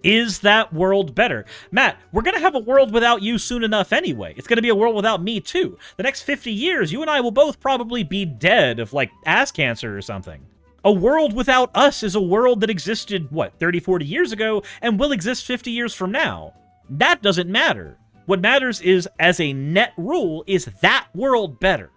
Is that world better? Matt, we're going to have a world without you soon enough anyway. It's going to be a world without me, too. The next 50 years, you and I will both probably be dead of, like, ass cancer or something. A world without us is a world that existed, what, 30, 40 years ago, and will exist 50 years from now. That doesn't matter. What matters is, as a net rule, is that world better?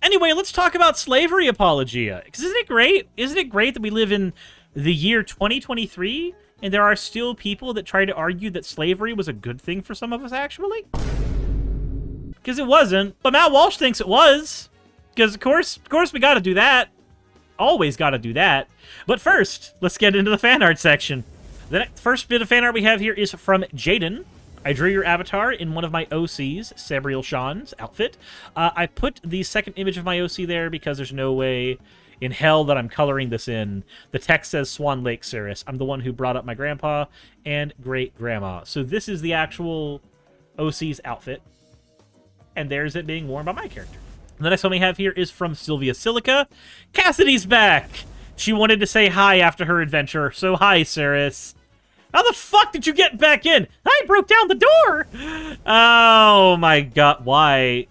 Anyway, let's talk about slavery apologia. Because isn't it great? Isn't it great that we live in the year 2023 and there are still people that try to argue that slavery was a good thing for some of us, actually? Because it wasn't, but Matt Walsh thinks it was. Because, of course, we got to do that. Always got to do that. But first, let's get into the fan art section. The first bit of fan art we have here is from Jaden. I drew your avatar in one of my OCs, Sabriel Sean's outfit. I put the second image of my OC there because there's no way in hell that I'm coloring this in. The text says Swan Lake Suris. I'm the one who brought up my grandpa and great-grandma. So this is the actual OC's outfit. And there's it being worn by my character. The next one we have here is from Sylvia Silica. Cassidy's back! She wanted to say hi after her adventure, so hi, Suris. How the fuck did you get back in? I broke down the door! Oh my god, why?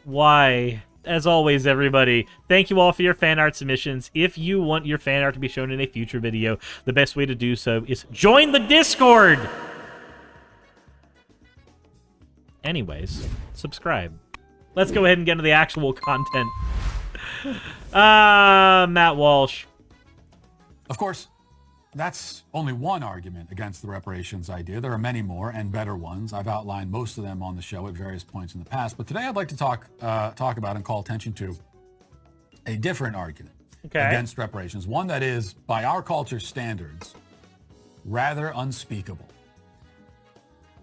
Why? As always, everybody, thank you all for your fan art submissions. If you want your fan art to be shown in a future video, the best way to do so is join the Discord! Anyways, subscribe. Let's go ahead and get into the actual content. Matt Walsh. Of course, that's only one argument against the reparations idea. There are many more and better ones. I've outlined most of them on the show at various points in the past. But today I'd like to talk about and call attention to a different argument against reparations. One that is, by our culture's standards, rather unspeakable.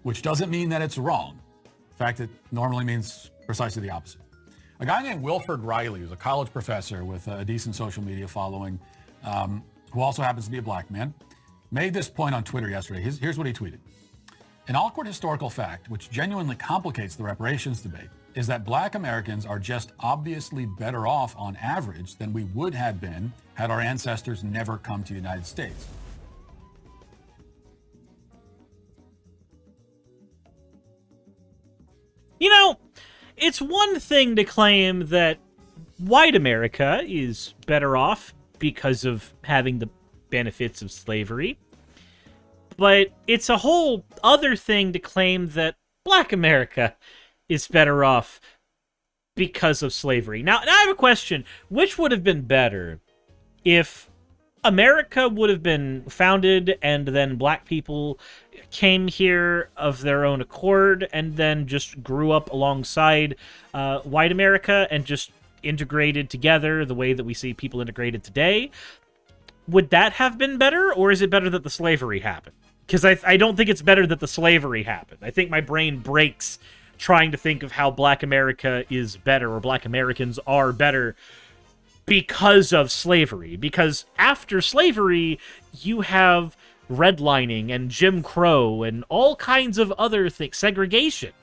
Which doesn't mean that it's wrong. In fact, it normally means precisely the opposite. A guy named Wilford Riley, who's a college professor with a decent social media following, who also happens to be a black man, made this point on Twitter yesterday. Here's what he tweeted. An awkward historical fact, which genuinely complicates the reparations debate, is that black Americans are just obviously better off on average than we would have been had our ancestors never come to the United States. You know, it's one thing to claim that white America is better off because of having the benefits of slavery. But it's a whole other thing to claim that black America is better off because of slavery. Now I have a question. Which would have been better if America would have been founded and then black people came here of their own accord and then just grew up alongside white America and just integrated together the way that we see people integrated today? Would that have been better, or is it better that the slavery happened? Because I don't think it's better that the slavery happened. I think my brain breaks trying to think of how black America is better or black Americans are better because of slavery. Because after slavery, you have redlining and Jim Crow and all kinds of other things, segregation.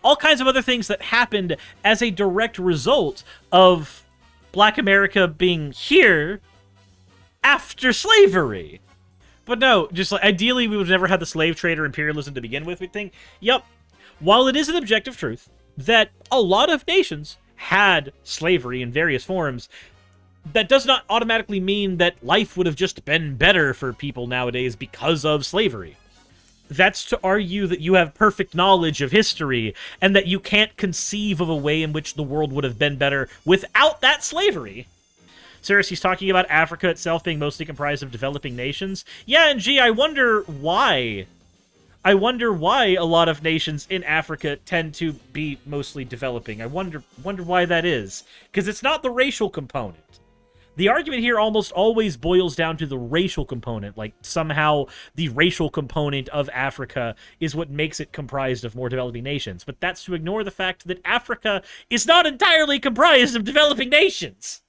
All kinds of other things that happened as a direct result of black America being here after slavery. But no, just like, ideally we would have never had the slave trade or imperialism to begin with. We'd think, yep, while it is an objective truth that a lot of nations had slavery in various forms, that does not automatically mean that life would have just been better for people nowadays because of slavery. That's to argue that you have perfect knowledge of history and that you can't conceive of a way in which the world would have been better without that slavery. Suris, he's talking about Africa itself being mostly comprised of developing nations. Yeah, and gee, I wonder why. I wonder why a lot of nations in Africa tend to be mostly developing. I wonder why that is. Because it's not the racial component. The argument here almost always boils down to the racial component. Like, somehow the racial component of Africa is what makes it comprised of more developing nations. But that's to ignore the fact that Africa is not entirely comprised of developing nations.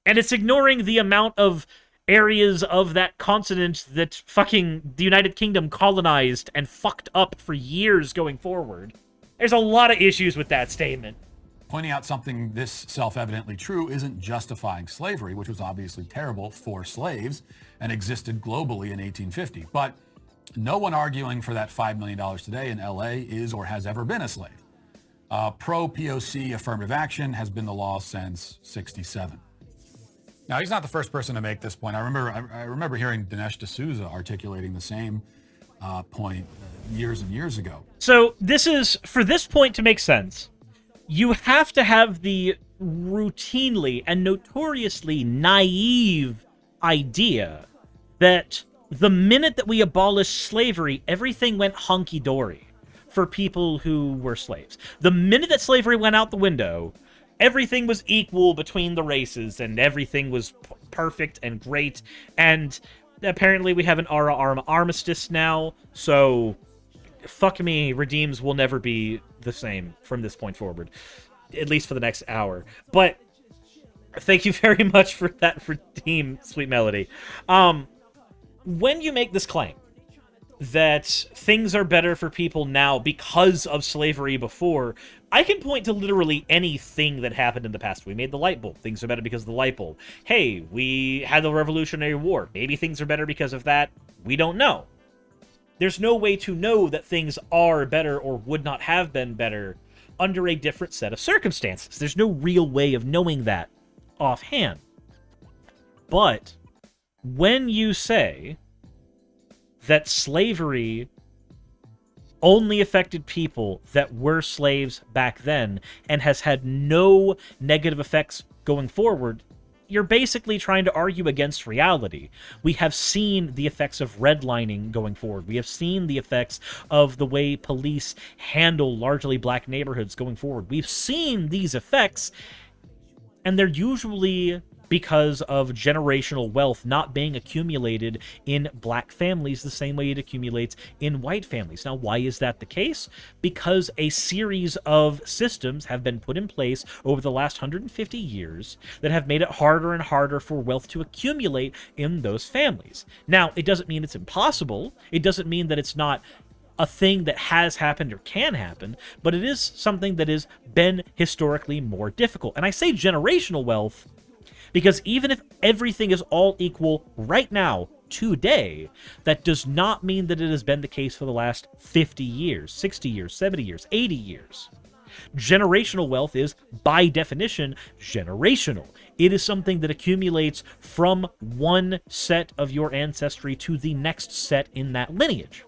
And it's ignoring the amount of areas of that continent that fucking the United Kingdom colonized and fucked up for years going forward. There's a lot of issues with that statement. Pointing out something this self-evidently true isn't justifying slavery, which was obviously terrible for slaves and existed globally in 1850. But no one arguing for that $5 million today in LA is or has ever been a slave. Pro-POC affirmative action has been the law since '67. Now, he's not the first person to make this point. I remember hearing Dinesh D'Souza articulating the same point years and years ago. So for this point to make sense, you have to have the routinely and notoriously naive idea that the minute that we abolished slavery, everything went hunky-dory for people who were slaves. The minute that slavery went out the window, everything was equal between the races, and everything was perfect and great. And apparently we have an armistice now, so fuck me, Redeems will never be the same from this point forward, at least for the next hour. But thank you very much for that, Redeem, Sweet Melody. When you make this claim that things are better for people now because of slavery before, I can point to literally anything that happened in the past. We made the light bulb. Things are better because of the light bulb. Hey, we had the Revolutionary War. Maybe things are better because of that. We don't know. There's no way to know that things are better or would not have been better under a different set of circumstances. There's no real way of knowing that offhand. But when you say that slavery only affected people that were slaves back then and has had no negative effects going forward, you're basically trying to argue against reality. We have seen the effects of redlining going forward. We have seen the effects of the way police handle largely black neighborhoods going forward. We've seen these effects, and they're usually because of generational wealth not being accumulated in black families the same way it accumulates in white families. Now, why is that the case? Because a series of systems have been put in place over the last 150 years that have made it harder and harder for wealth to accumulate in those families. Now, it doesn't mean it's impossible. It doesn't mean that it's not a thing that has happened or can happen, but it is something that has been historically more difficult. And I say generational wealth because even if everything is all equal right now, today, that does not mean that it has been the case for the last 50 years, 60 years, 70 years, 80 years. Generational wealth is, by definition, generational. It is something that accumulates from one set of your ancestry to the next set in that lineage.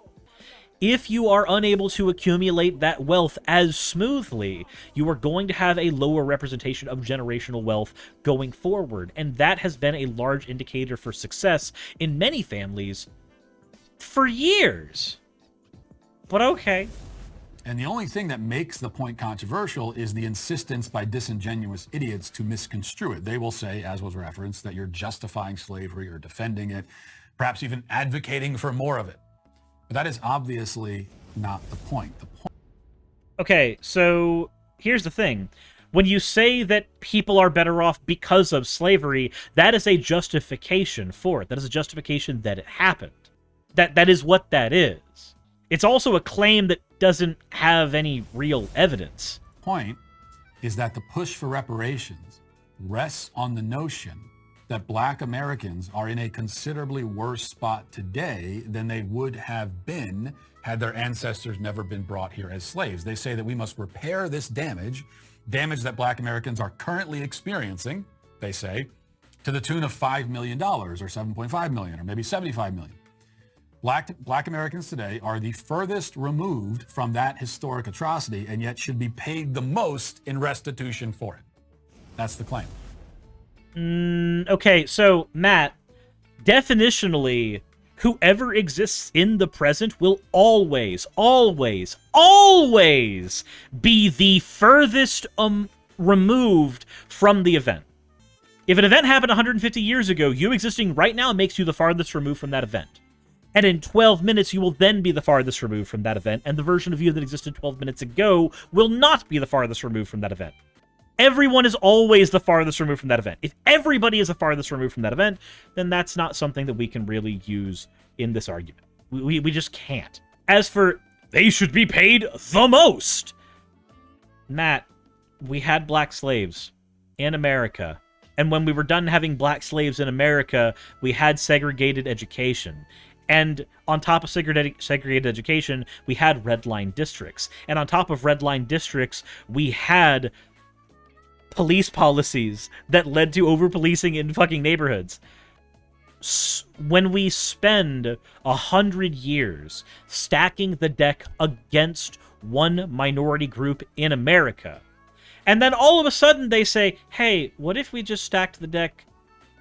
If you are unable to accumulate that wealth as smoothly, you are going to have a lower representation of generational wealth going forward. And that has been a large indicator for success in many families for years. But okay. And the only thing that makes the point controversial is the insistence by disingenuous idiots to misconstrue it. They will say, as was referenced, that you're justifying slavery or defending it, perhaps even advocating for more of it. But that is obviously not the point. Okay, so here's the thing. When you say that people are better off because of slavery, that is a justification for it. That is a justification that it happened. That is what that is. It's also a claim that doesn't have any real evidence. Point is that the push for reparations rests on the notion that Black Americans are in a considerably worse spot today than they would have been had their ancestors never been brought here as slaves. They say that we must repair this damage that Black Americans are currently experiencing, they say, to the tune of $5 million or $7.5 million or maybe $75 million. Black Americans today are the furthest removed from that historic atrocity and yet should be paid the most in restitution for it. That's the claim. Okay, so, Matt, definitionally, whoever exists in the present will always, always, always be the furthest removed from the event. If an event happened 150 years ago, you existing right now makes you the farthest removed from that event. And in 12 minutes, you will then be the farthest removed from that event, and the version of you that existed 12 minutes ago will not be the farthest removed from that event. Everyone is always the farthest removed from that event. If everybody is the farthest removed from that event, then that's not something that we can really use in this argument. We just can't. As for, they should be paid the most. Matt, we had black slaves in America. And when we were done having black slaves in America, we had segregated education. And on top of segregated education, we had red line districts. And on top of red line districts, we had police policies that led to over-policing in fucking neighborhoods. When we spend 100 years stacking the deck against one minority group in America, and then all of a sudden they say, hey, what if we just stacked the deck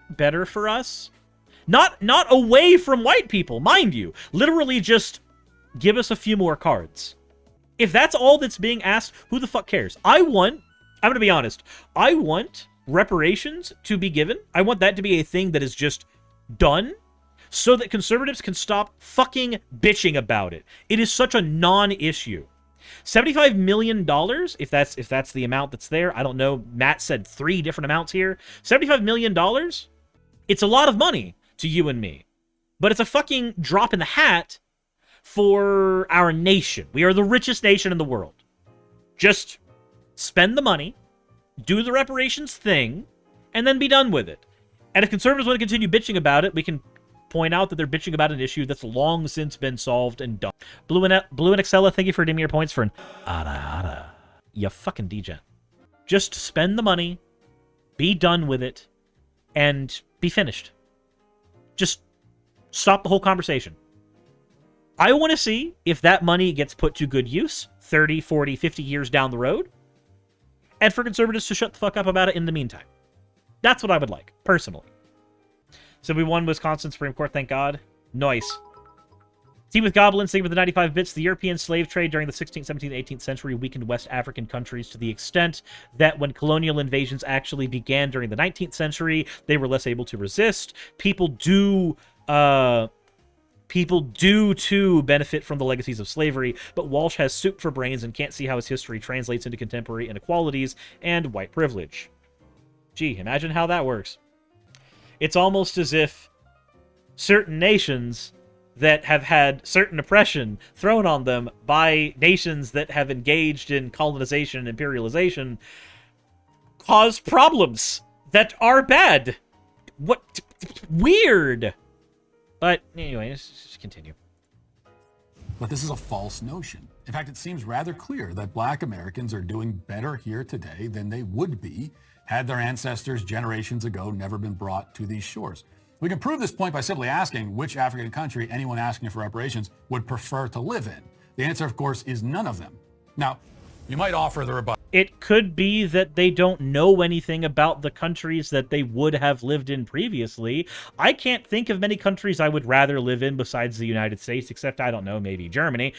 better for us? Not away from white people, mind you. Literally just give us a few more cards. If that's all that's being asked, who the fuck cares? I'm going to be honest. I want reparations to be given. I want that to be a thing that is just done so that conservatives can stop fucking bitching about it. It is such a non-issue. $75 million, if that's the amount that's there. I don't know. Matt said 3 different amounts here. $75 million? It's a lot of money to you and me. But it's a fucking drop in the hat for our nation. We are the richest nation in the world. Just spend the money, do the reparations thing, and then be done with it. And if conservatives want to continue bitching about it, we can point out that they're bitching about an issue that's long since been solved and done. Blue and Excella, thank you for redeeming your points for an ara. You fucking degen. Just spend the money, be done with it, and be finished. Just stop the whole conversation. I want to see if that money gets put to good use 30, 40, 50 years down the road, and for conservatives to shut the fuck up about it in the meantime. That's what I would like, personally. So we won Wisconsin Supreme Court, thank God. Nice. Team with Goblins, thank you for the 95 bits. The European slave trade during the 16th, 17th, 18th century weakened West African countries to the extent that when colonial invasions actually began during the 19th century, they were less able to resist. People do too benefit from the legacies of slavery, but Walsh has soup for brains and can't see how his history translates into contemporary inequalities and white privilege. Gee, imagine how that works. It's almost as if certain nations that have had certain oppression thrown on them by nations that have engaged in colonization and imperialization cause problems that are bad. What? Weird. But anyway, let's just continue. But this is a false notion. In fact, it seems rather clear that Black Americans are doing better here today than they would be had their ancestors generations ago never been brought to these shores. We can prove this point by simply asking which African country anyone asking for reparations would prefer to live in. The answer, of course, is none of them. Now, you might offer the rebuttal. It could be that they don't know anything about the countries that they would have lived in previously. I can't think of many countries I would rather live in besides the United States, except, I don't know, maybe Germany.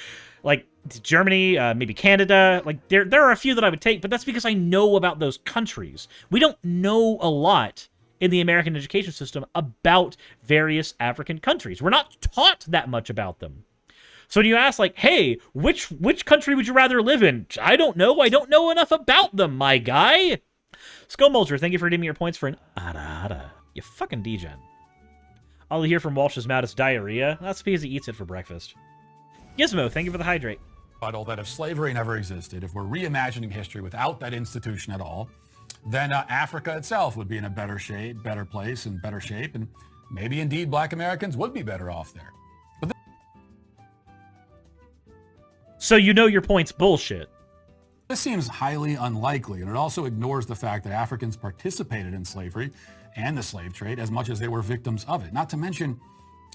Like, Germany, maybe Canada. Like, there are a few that I would take, but that's because I know about those countries. We don't know a lot in the American education system about various African countries. We're not taught that much about them. So when you ask, like, hey, which country would you rather live in? I don't know. I don't know enough about them, my guy. Skullmulcher, thank you for redeeming your points for an ara. You fucking degen. All you hear from Walsh's mouth is diarrhea. That's because he eats it for breakfast. Gizmo, thank you for the hydrate. That if slavery never existed, if we're reimagining history without that institution at all, then Africa itself would be in a better shape, better place, and better shape, and maybe indeed Black Americans would be better off there. So you know your point's bullshit. This seems highly unlikely, and it also ignores the fact that Africans participated in slavery and the slave trade as much as they were victims of it. Not to mention,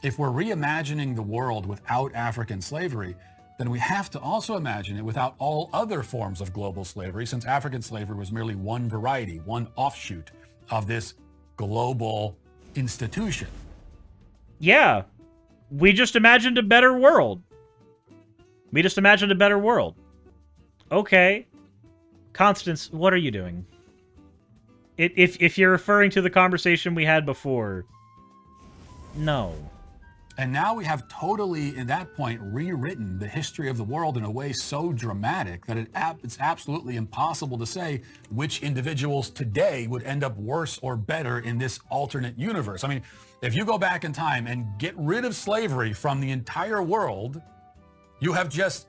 if we're reimagining the world without African slavery, then we have to also imagine it without all other forms of global slavery, since African slavery was merely one variety, one offshoot of this global institution. Yeah, we just imagined a better world. Okay. Constance, what are you doing? If you're referring to the conversation we had before, no. And now we have totally, at that point, rewritten the history of the world in a way so dramatic that it's absolutely impossible to say which individuals today would end up worse or better in this alternate universe. I mean, if you go back in time and get rid of slavery from the entire world, you have just,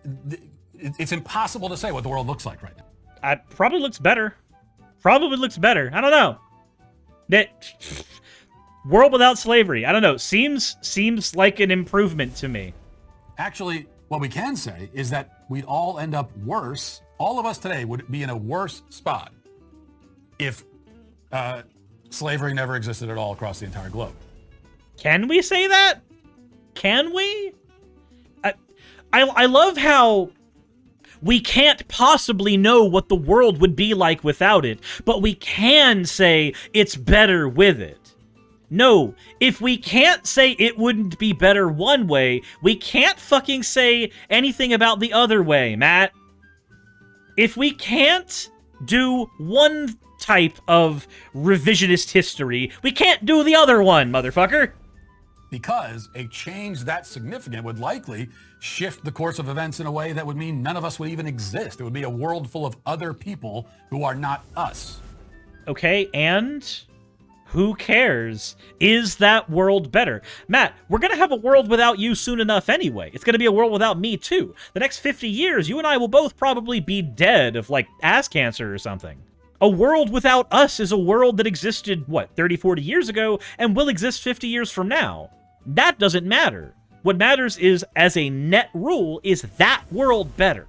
it's impossible to say what the world looks like right now. It probably looks better. Probably looks better. I don't know. World without slavery. I don't know. Seems like an improvement to me. Actually, what we can say is that we'd all end up worse. All of us today would be in a worse spot if slavery never existed at all across the entire globe. Can we say that? Can we? I love how we can't possibly know what the world would be like without it, but we can say it's better with it. No, if we can't say it wouldn't be better one way, we can't fucking say anything about the other way, Matt. If we can't do one type of revisionist history, we can't do the other one, motherfucker. Because a change that significant would likely shift the course of events in a way that would mean none of us would even exist. It would be a world full of other people who are not us. Okay, and who cares? Is that world better? Matt, we're going to have a world without you soon enough anyway. It's going to be a world without me too. The next 50 years, you and I will both probably be dead of, like, ass cancer or something. A world without us is a world that existed, what, 30, 40 years ago, and will exist 50 years from now. That doesn't matter. What matters is, as a net rule, is that world better?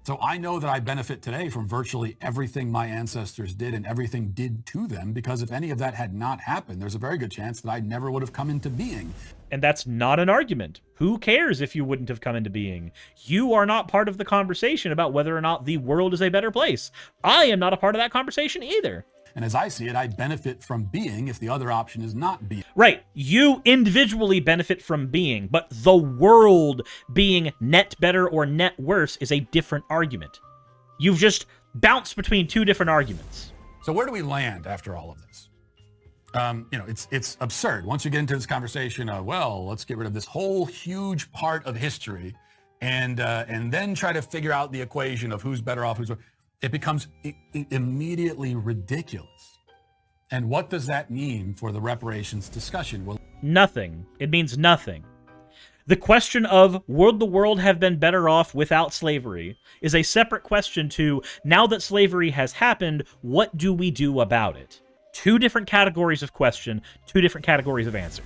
So I know that I benefit today from virtually everything my ancestors did and everything did to them, because if any of that had not happened, there's a very good chance that I never would have come into being. And that's not an argument. Who cares if you wouldn't have come into being? You are not part of the conversation about whether or not the world is a better place. I am not a part of that conversation either. And as I see it, I benefit from being if the other option is not being. Right. You individually benefit from being, but the world being net better or net worse is a different argument. You've just bounced between two different arguments. So where do we land after all of this? It's absurd. Once you get into this conversation of, well, let's get rid of this whole huge part of history and then try to figure out the equation of who's better off, it becomes immediately ridiculous. And what does that mean for the reparations discussion? Well, nothing. It means nothing. The question of would the world have been better off without slavery is a separate question to, now that slavery has happened, what do we do about it? Two different categories of question, two different categories of answer.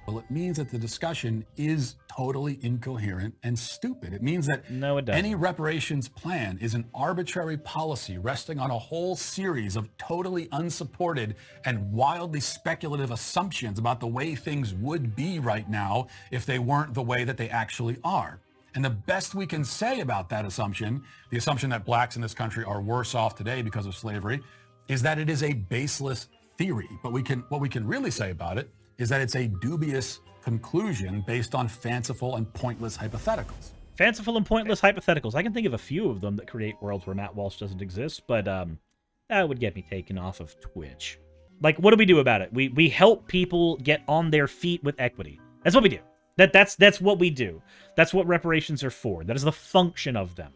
Well, it means that the discussion is totally incoherent and stupid. It means that no, it doesn't. Any reparations plan is an arbitrary policy resting on a whole series of totally unsupported and wildly speculative assumptions about the way things would be right now if they weren't the way that they actually are. And the best we can say about that assumption, the assumption that blacks in this country are worse off today because of slavery, is that it is a baseless theory. But what we can really say about it is that it's a dubious conclusion based on fanciful and pointless hypotheticals. Fanciful and pointless hypotheticals. I can think of a few of them that create worlds where Matt Walsh doesn't exist, but that would get me taken off of Twitch. Like, what do we do about it? We help people get on their feet with equity. That's what we do. That's what we do. That's what reparations are for. That is the function of them.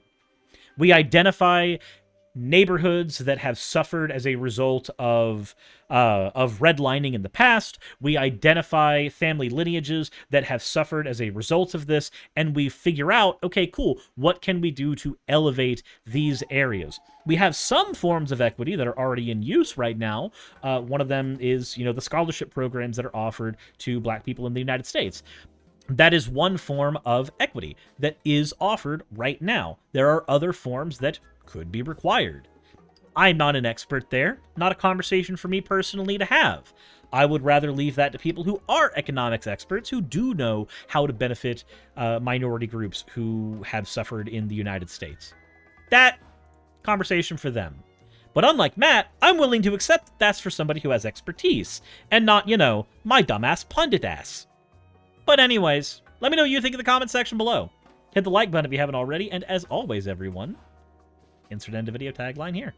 We identify neighborhoods that have suffered as a result of redlining in the past. We identify family lineages that have suffered as a result of this, and we figure out, okay, cool, what can we do to elevate these areas? We have some forms of equity that are already in use right now. One of them is, the scholarship programs that are offered to black people in the United States. That is one form of equity that is offered right now. There are other forms that could be required. I'm not an expert there, not a conversation for me personally to have. I would rather leave that to people who are economics experts, who do know how to benefit minority groups who have suffered in the United States. That conversation for them. But unlike Matt, I'm willing to accept that that's for somebody who has expertise, and not, my dumbass pundit ass. But anyways, let me know what you think in the comment section below. Hit the like button if you haven't already, and as always, everyone, insert end of video tagline here.